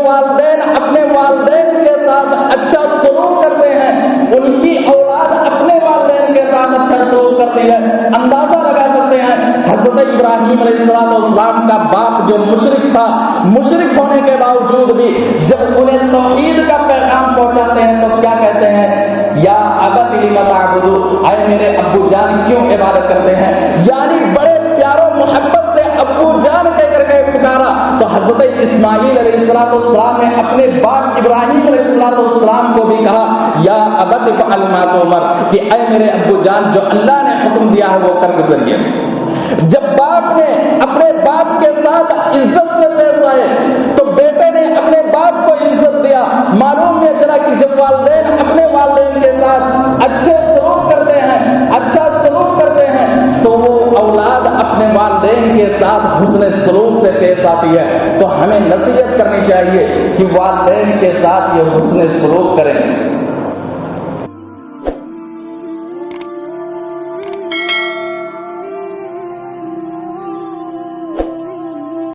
والدین اپنے والدین کے ساتھ اچھا سلوک کرتے ہیں ان کی اولاد اپنے والدین کے ساتھ اچھا سلوک کرتی ہے۔ اندازہ لگا سکتے ہیں حضرت ابراہیم علیہ السلام کا باپ جو مشرک تھا، مشرک ہونے کے باوجود بھی جب انہیں توحید کا پیغام پہنچاتے ہیں تو کیا کہتے ہیں؟ یا ابت لم تعبدون، اے میرے ابو جان کیوں عبادت کرتے ہیں؟ یعنی بڑے پیار و محبت سے ابو جان کہہ کر کے پکارا۔ تو حضرت اسماعیل علیہ السلام نے اپنے باپ ابراہیم علیہ السلام کو بھی کہا یا ابت افعل ما تؤمر، کہ اے میرے ابو جان جو اللہ نے حکم دیا ہے وہ کر گزریے۔ جب باپ نے اپنے باپ کے ساتھ عزت سے پیش آئے تو بیٹے نے اپنے باپ کو عزت دیا۔ معلوم یہ چلا کہ جب والدین اپنے والدین کے ساتھ اچھے سلوک کرتے ہیں، اچھا سلوک کرتے ہیں تو وہ اولاد اپنے والدین کے ساتھ حسن سلوک سے پیش آتی ہے۔ تو ہمیں نصیحت کرنی چاہیے کہ والدین کے ساتھ یہ حسن سلوک کریں۔